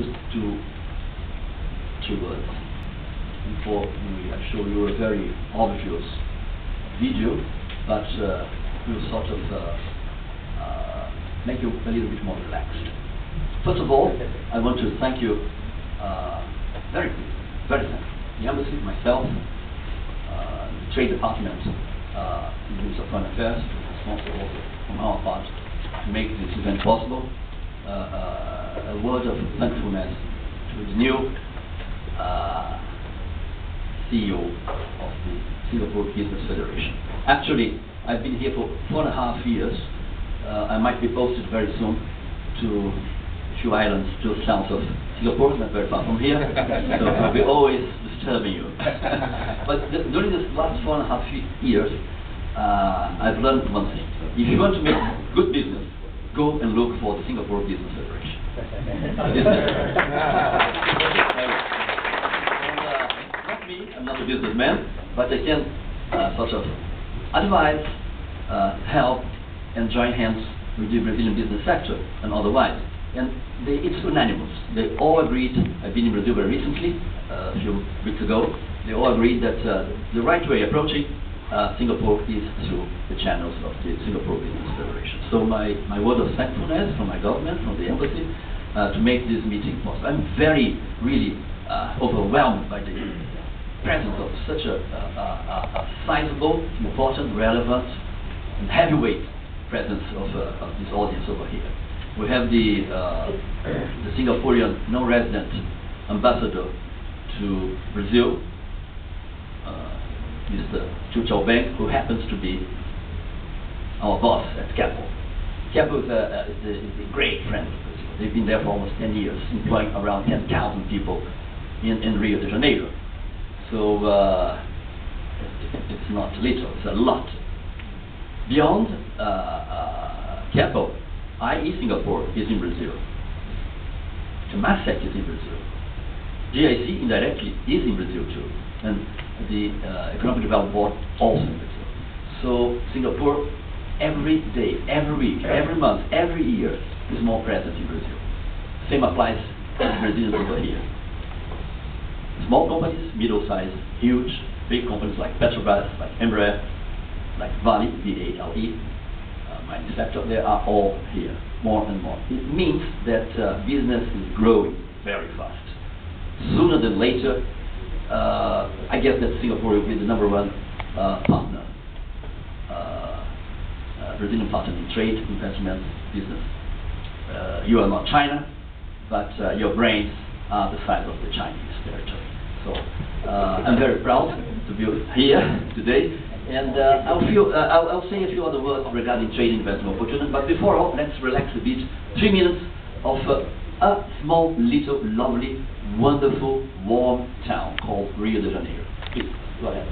just two words. Before I show you a very obvious video, but will sort of make you a little bit more relaxed. First of all, I want to thank you very thankful. The embassy, myself, the Trade Department, the Minister of Foreign Affairs, responsible also from our part to make this event possible. A word of thankfulness to the new CEO of the Singapore Business Federation. Actually, I've been here for 4.5 years. I might be posted very soon to a few islands just south of Singapore, not very far from here, so I'll be always disturbing you. But during this last 4.5 years, I've learned one thing. If you want to make good business, go and look for the Singapore Business Federation. Not me, I'm not a businessman, but I can sort of advise, help, and join hands with the Brazilian business sector and otherwise. And it's unanimous. They all agreed. I've been in Brazil very recently, a few weeks ago. They all agreed that the right way approaching Singapore is through the channels of the Singapore Business Federation. So my word of thankfulness from my government, from the embassy, to make this meeting possible. I'm really overwhelmed by the presence of such a sizable, important, relevant, and heavyweight presence of this audience over here. We have the Singaporean non-resident ambassador to Brazil, Mr. Chu Chao Beng, who happens to be our boss at Keppel. Keppel is a great friend of Brazil. They've been there for almost 10 years, employing around 10,000 people in Rio de Janeiro. So it's not little, it's a lot. Beyond Keppel, i.e. Singapore is in Brazil. Temasek is in Brazil. GIC indirectly is in Brazil too. And the Economic Development Board also in Brazil. So Singapore, every day, every week, every month, every year is more present in Brazil. Same applies to Brazilians over here. Small companies, middle-sized, huge, big companies like Petrobras, like Embraer, like Vale, V-A-L-E, mining sector, they are all here, more and more. It means that business is growing very fast. Sooner than later, I guess that Singapore will be the #1 partner, Brazilian partner in trade, investment, business. You are not China, but your brains are the size of the Chinese territory. So I'm very proud to be here today, and I'll say a few other words regarding trade investment opportunities. But before all, let's relax a bit. 3 minutes of a small, little, lovely, wonderful, warm town called Rio de Janeiro. Please, go ahead.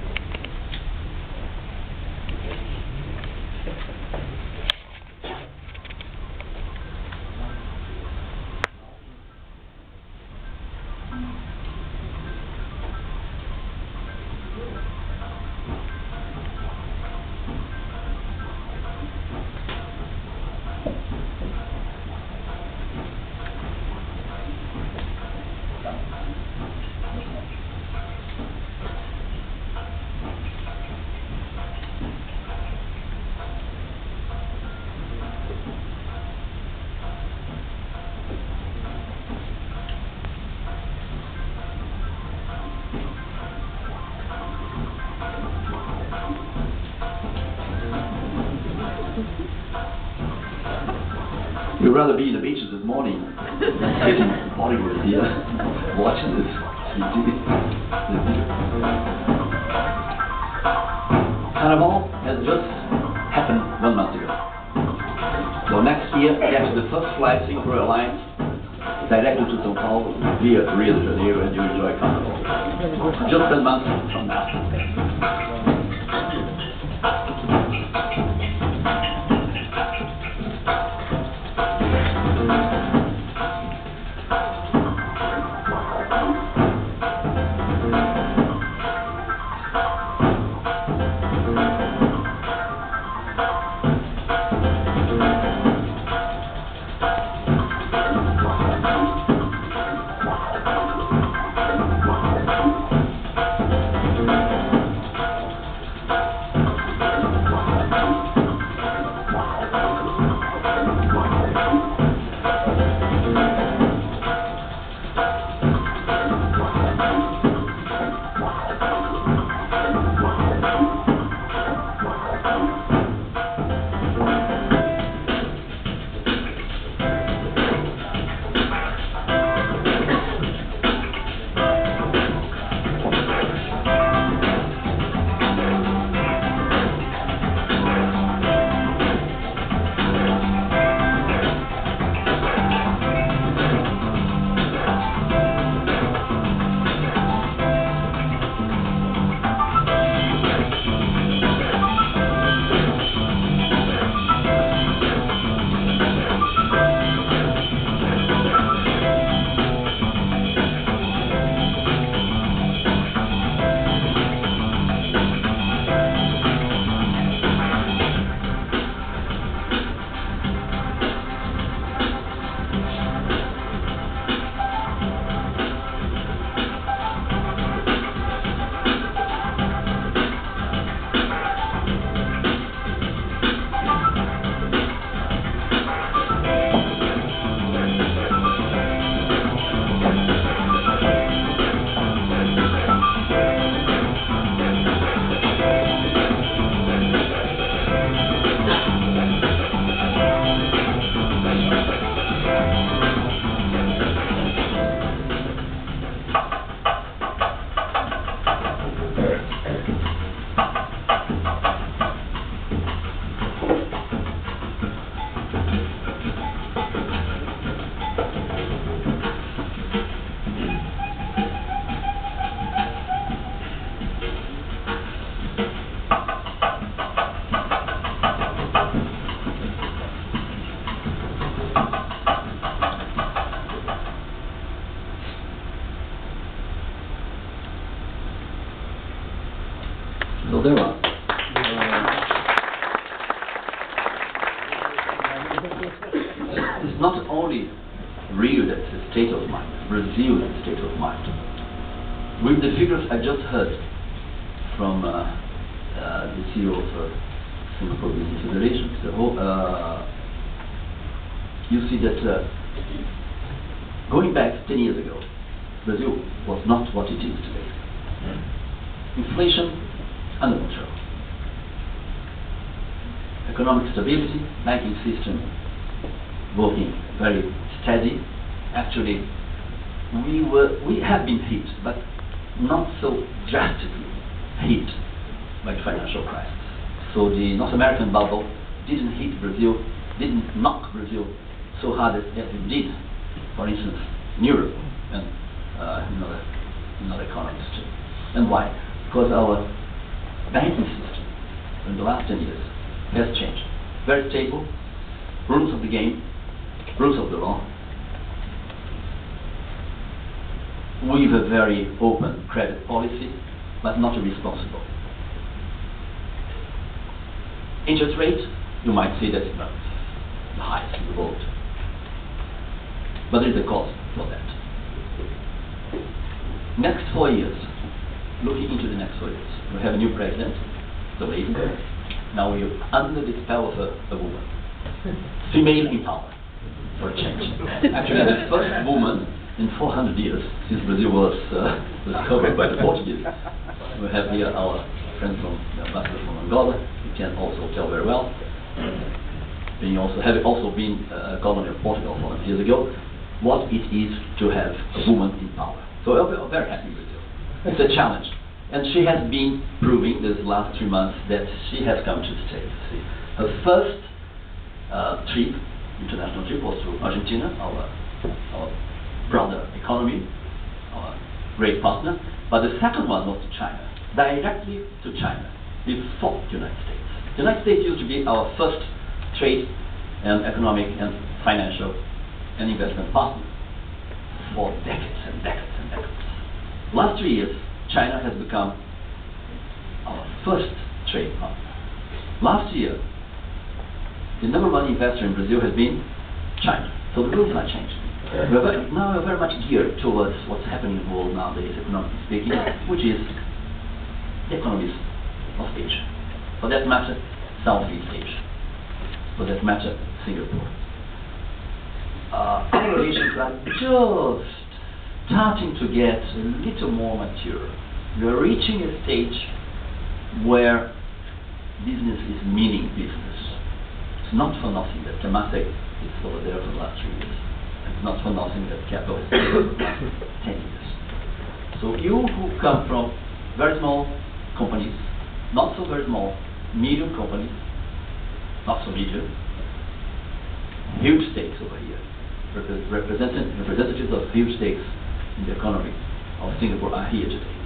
We'd rather be in the beaches this morning than sitting in Hollywood here watching this TV. Carnival has just happened 1 month ago. So next year, get the first flight Singapore Airlines directly to São Paulo via Rio de Janeiro, and you enjoy Carnival. Just 1 month from now. So there are. It's not only Rio that's a state of mind, Brazil is a state of mind. With the figures I just heard from the CEO of Singapore Business Federation, you see that going back 10 years ago, Brazil was not what it is today. Inflation under control. Economic stability, banking system working very steady. Actually, we have been hit, but not so drastically hit by the financial crisis. So the North American bubble didn't hit Brazil, didn't knock Brazil so hard as it did, for instance, in Europe and in other economies too. And why? Because our banking system in the last 10 years has changed. Very stable, rules of the game, rules of the law, with a very open credit policy, but not irresponsible. Interest rate, you might say that's not the highest in the world, but there is a cost for that. Next 4 years, looking into the next 4 years, we have a new president, the lady. Now we are under the spell of a woman, female in power, for a change. Actually, the first woman in 400 years since Brazil was discovered by the Portuguese. We have here our friend from the ambassador from Angola. He can also tell very well. Having also been a colony of Portugal 400 years ago, what it is to have a woman in power. So we're very happy with Brazil. It's a challenge. And she has been proving these last 3 months that she has come to stay. See, her first trip, international trip, was to Argentina, our brother economy, our great partner. But the second one was to China, directly to China, before the United States. The United States used to be our first trade and economic and financial and investment partner for decades and decades and decades. Last 3 years, China has become our first trade partner. Last year, the number one investor in Brazil has been China. So the rules are changing. Now we're very much geared towards what's happening in the world nowadays, economically speaking, which is the economies of Asia. For that matter, Southeast Asia. For that matter, Singapore. Our relations are just starting to get a little more mature. We are reaching a stage where business is meaning business. It's not for nothing that Temasek is over there for the last 3 years. It's not for nothing that Capital has been for the last 10 years. So you who come from very small companies, not so very small, medium companies, not so medium, huge stakes over here, representatives of huge stakes in the economy of Singapore are here today.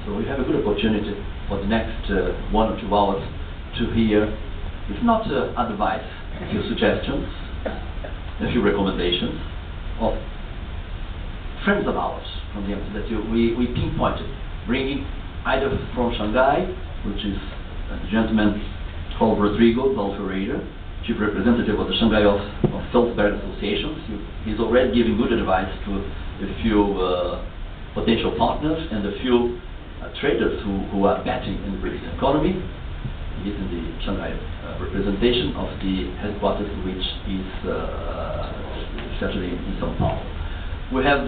So we have a good opportunity for the next 1 or 2 hours to hear, if not advice, a few suggestions, a few recommendations of friends of ours from the embassy that we pinpointed, bringing either from Shanghai, which is a gentleman called Rodrigo Valferreira, Chief Representative of the Shanghai of Salzburg Associations. He's already giving good advice to a few potential partners and a few traders who are betting in the British economy. He's in the Shanghai representation of the headquarters, which is certainly in São Paulo. We have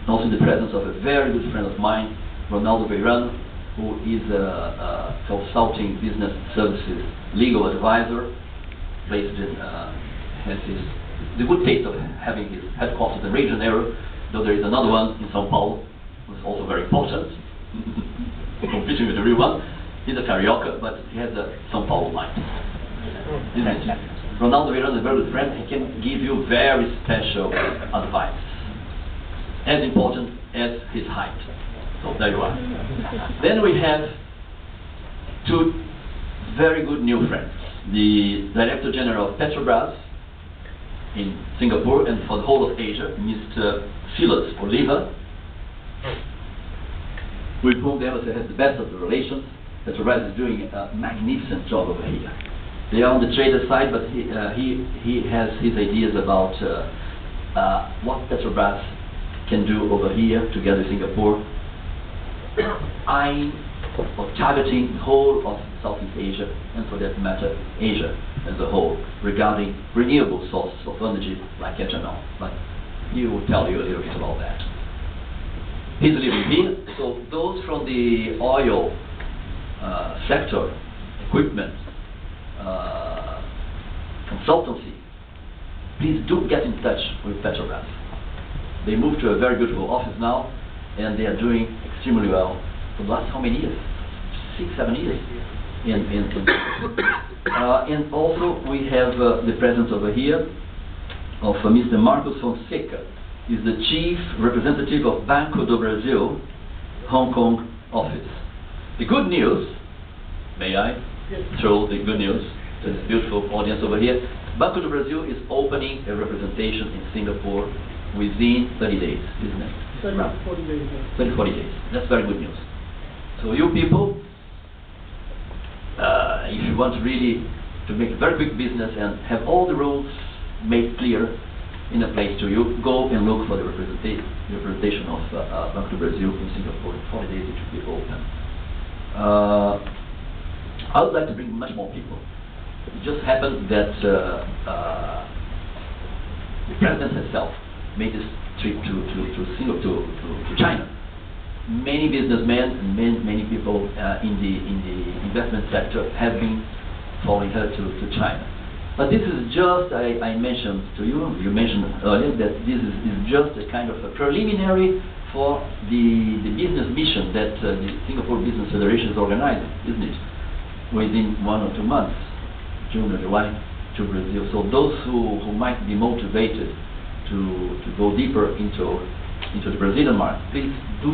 also the presence of a very good friend of mine, Ronaldo Beirano, who is a consulting business services legal advisor based in has the good taste of having his headquarters in Rio de Janeiro, though there is another one in São Paulo, who's also very important, competing with the real one. He's a carioca, but he has a São Paulo mind. Ronaldo Vieira is a very good friend. He can give you very special advice, as important as his height. So there you are. Then we have two very good new friends. The Director General of Petrobras in Singapore and for the whole of Asia, Mr. Silas Oliva, with whom the embassy has the best of the relations. Petrobras is doing a magnificent job over here. They are on the trader side, but he has his ideas about what Petrobras can do over here together with Singapore, eyeing or targeting the whole of Southeast Asia, and for that matter, Asia as a whole, regarding renewable sources of energy like ethanol. But he will tell you a little bit about that. He's living here, so those from the oil sector, equipment, consultancy, please do get in touch with Petrobras. They moved to a very beautiful office now, and they are doing extremely well for the last how many years? 6, 7 years. And also we have the presence over here of Mr. Marcos Fonseca. He's the chief representative of Banco do Brasil, Hong Kong office. The good news, may I throw the good news to this beautiful audience over here? Banco do Brasil is opening a representation in Singapore within 30 days, isn't it? 40 days. 30, 40 days. That's very good news. So you people, if you want really to make very quick business and have all the rules made clear in a place to you, go and look for the representation of Banco do Brasil in Singapore. In 40 days it should be open. I would like to bring much more people. It just happened that the president herself made this trip to Singapore, to China. Many businessmen and many people in the investment sector have been following her to China. But this is just, I mentioned to you, you mentioned earlier, that this is just a kind of a preliminary for the business mission that the Singapore Business Federation is organizing, isn't it? Within 1 or 2 months, June or July, to Brazil. So those who might be motivated to go deeper into the Brazilian market, please do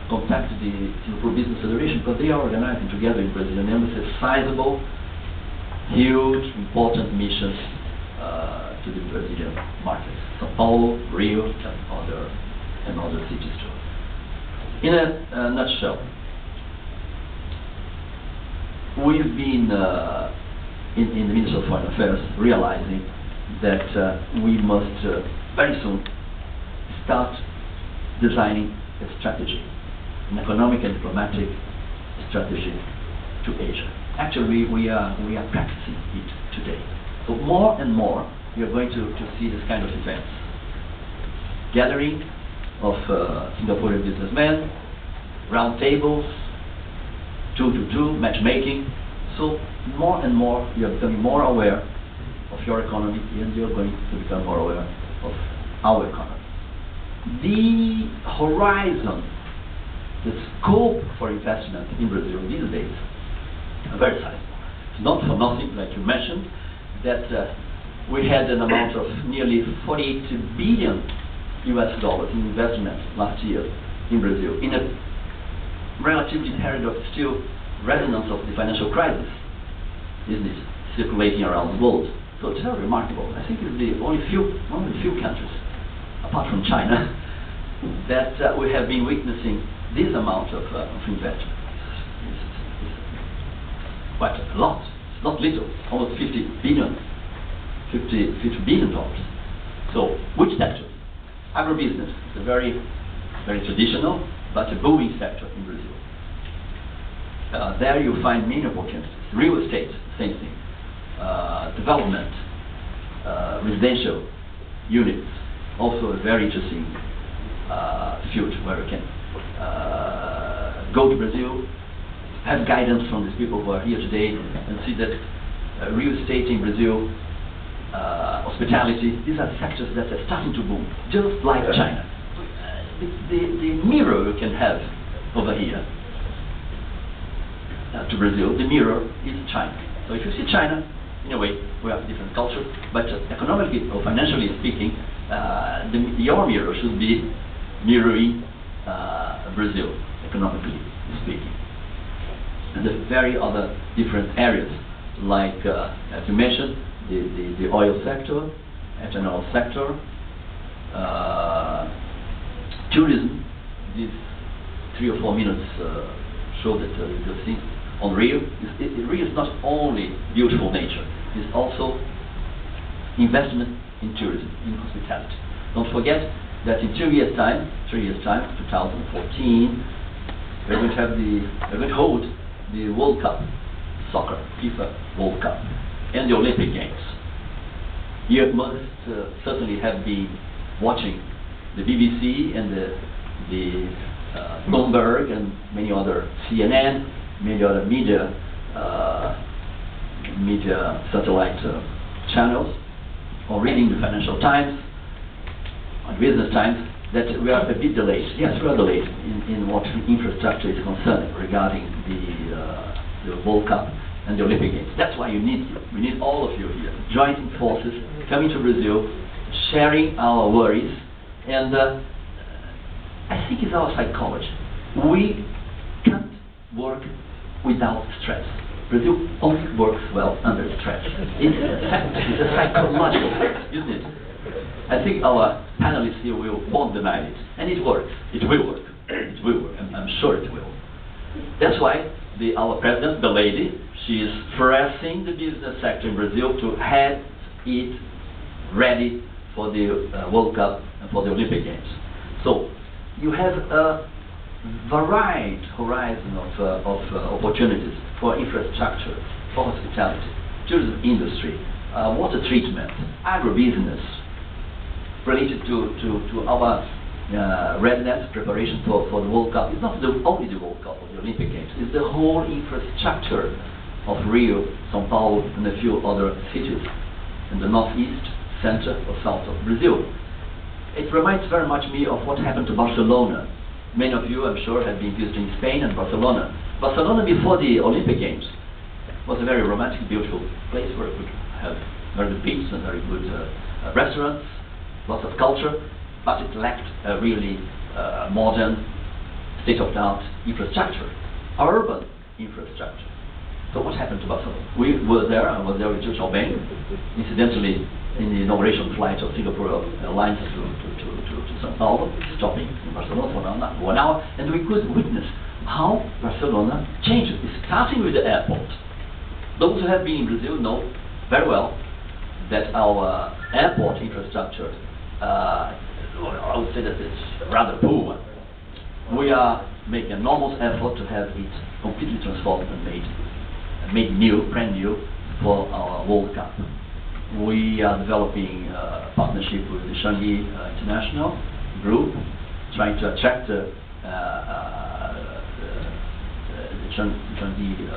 contact the Singapore Business Federation, because they are organizing together in Brazilian embassy sizable, huge, important missions to the Brazilian market. São Paulo, Rio, and other cities too. In a nutshell, we've been in the Ministry of Foreign Affairs realizing that we must very soon start designing a strategy, an economic and diplomatic strategy to Asia. Actually, we are practicing it today. So more and more, we are going to see this kind of events. Gathering of Singaporean businessmen, round tables, 2-to-2, matchmaking. So more and more, you are becoming more aware of your economy, and you are going to become more aware of our economy. The horizon, the scope for investment in Brazil these days are very sizable. It's not for nothing, like you mentioned, that we had an amount of nearly $48 billion in investment last year in Brazil, in a relatively period of still resonance of the financial crisis, isn't it, circulating around the world. So it's very remarkable. I think it's one of the few countries, apart from China, that we have been witnessing this amount of investment. It's quite a lot. It's not little. Almost $50 billion. So, which sector? Agribusiness. It's a very, very traditional but a booming sector in Brazil. There you find many opportunities. Real estate, same thing. Development, residential units, also a very interesting field where we can go to Brazil, have guidance from these people who are here today, and see that real estate in Brazil hospitality. These are sectors that are starting to boom, just like China. The mirror you can have over here to Brazil, the mirror is China. So if you see China, in a way, we have different culture, but economically or financially speaking, your mirror should be mirroring Brazil, economically speaking. And there's very other different areas, like, as you mentioned, the oil sector, ethanol sector, tourism. These 3 or 4 minutes show that you see on Rio. Rio is not only beautiful nature, it's also investment in tourism, in hospitality. Don't forget that in 2 years' time, 2014, we're going to hold the World Cup, soccer, FIFA World Cup, and the Olympic Games. You must certainly have been watching the BBC and the Bloomberg and many other CNN, many other media satellite channels, or reading the Financial Times, on Business Times, that we are a bit delayed. Yes, we are delayed in what infrastructure is concerned regarding the World Cup and the Olympic Games. That's why we need all of you here, joining forces, coming to Brazil, sharing our worries, and I think it's our psychology. We can't work without stress. Brazil only works well under stress. It's a psychological fact, isn't it? I think our panelists here won't deny it, and it works. It will work. It will work. I'm sure it will. That's why our president, the lady, she is pressing the business sector in Brazil to have it ready for the World Cup and for the Olympic Games. So you have a varied horizon of opportunities for infrastructure, for hospitality, tourism industry, water treatment, agribusiness, related to our readiness, preparation for the World Cup. It's not only the World Cup or the Olympic Games, it's the whole infrastructure of Rio, São Paulo, and a few other cities in the northeast, center, or south of Brazil. It reminds very much me of what happened to Barcelona. Many of you, I'm sure, have been visiting Spain and Barcelona. Barcelona, before the Olympic Games, was a very romantic, beautiful place where you could have very good beaches and very good restaurants, lots of culture, but it lacked a really modern, state-of-the-art infrastructure, urban infrastructure. So what happened to Barcelona? We were there, I was there with Joe Chalbani, incidentally in the inauguration flight of Singapore Airlines to São Paulo, stopping in Barcelona for 1 hour, and we could witness how Barcelona changes, starting with the airport. Those who have been in Brazil know very well that our airport infrastructure, I would say that it's rather poor. We are making an enormous effort to have it completely transformed and made new, brand new, for our World Cup. We are developing a partnership with the Changi International Group, trying to attract the Changi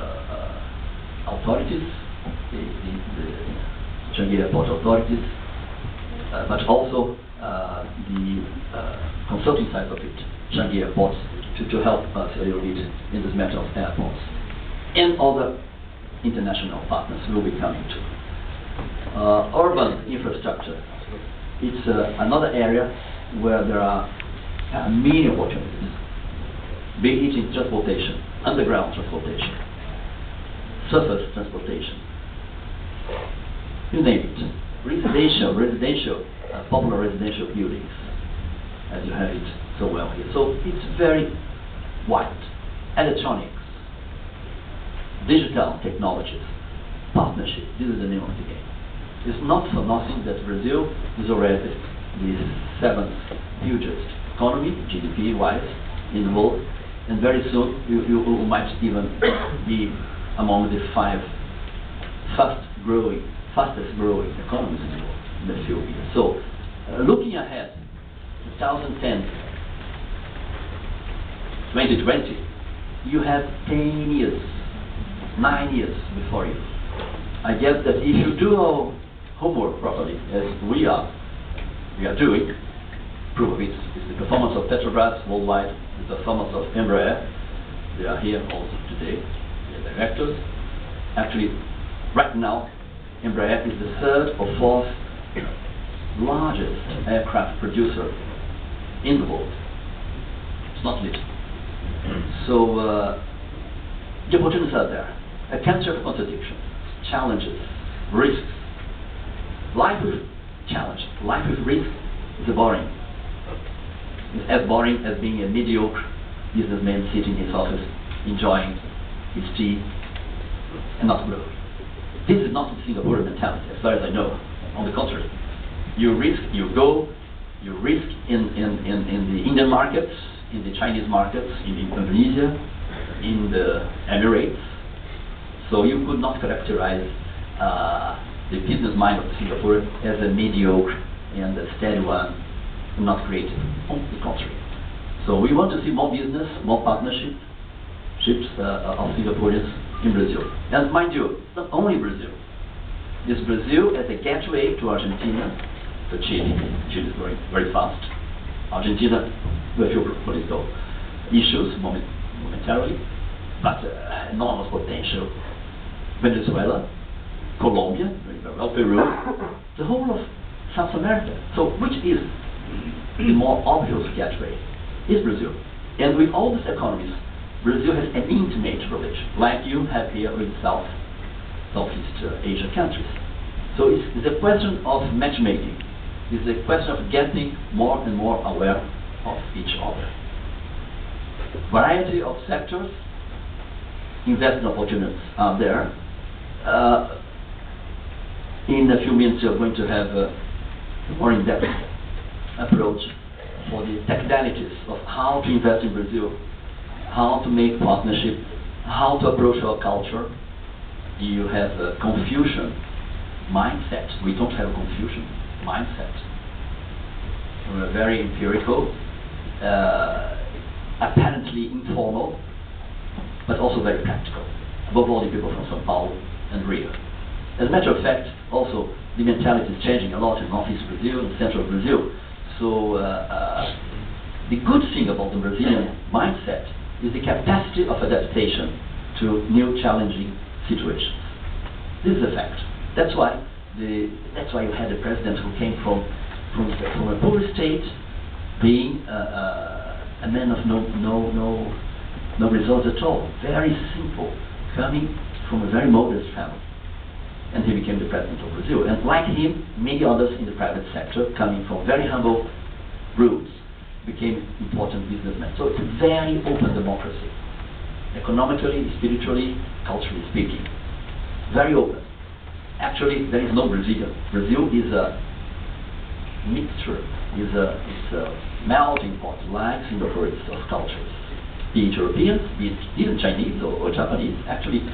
authorities, the Changi Airport authorities, but also the consulting side of it, Changi Airports, to help us a little bit in this matter of airports. And other international partners will be coming too. Urban infrastructure, it's another area where there are many opportunities, be it in transportation, underground transportation, surface transportation, you name it. Residential, popular residential buildings, as you have it so well here. So it's very wide. Electronics, digital technologies, partnership, this is the name of the game. It's not for nothing that Brazil is already the 7th hugest economy, GDP-wise, in the world, and very soon you might even be among the 5 fastest growing economies in the world in a few years. So, looking ahead, 2010, 2020, you have 10 years, 9 years before you. I guess that if you do homework properly, as we are doing. Proof of it is the performance of Petrobras worldwide, the performance of Embraer. They are here also today, the directors. Actually, right now, Embraer is the third or fourth largest aircraft producer in the world. It's not little. So the opportunities are there. A cancer of contradictions, challenges, risks. Life with challenge, life with risk is boring. It's as boring as being a mediocre businessman sitting in his office, enjoying his tea and not grow. This is not the Singaporean mentality, as far as I know. On the contrary, you risk, you go, you risk in the Indian markets, in the Chinese markets, in Indonesia, in the Emirates. So you could not characterize the business mind of Singapore as a mediocre and a steady one, not creative. On the contrary. So we want to see more business, more partnerships of Singaporeans in Brazil. And mind you, not only Brazil. Is Brazil as a gateway to Argentina, to Chile. Chile is growing very fast. Argentina, with a few political issues momentarily, but enormous potential. Venezuela, Colombia, very well, Peru, the whole of South America. So which is the more obvious gateway? Is Brazil. And with all these economies, Brazil has an intimate relation, like you have here with Southeast Asian countries. So it's a question of matchmaking. It's a question of getting more and more aware of each other. Variety of sectors, investment opportunities are there. In a few minutes, you're going to have a more in-depth approach for the technicalities of how to invest in Brazil, how to make partnership, how to approach our culture. You have a Confucian mindset. We don't have a Confucian mindset. We're very empirical, apparently informal, but also very practical. Above all, the people from São Paulo and Rio. As a matter of fact, also the mentality is changing a lot in northeast Brazil and central Brazil. So the good thing about the Brazilian mindset is the capacity of adaptation to new challenging situations. This is a fact. That's why you had a president who came from a poor state, being a man of no results at all. Very simple, coming from a very modest family. And he became the president of Brazil. And like him, many others in the private sector, coming from very humble roots, became important businessmen. So it's a very open democracy, economically, spiritually, culturally speaking. Very open. Actually, there is no Brazilian. Brazil is a mixture, it's a melting pot, like Singapore, of cultures. Be it Europeans, be it even Chinese or Japanese. Actually,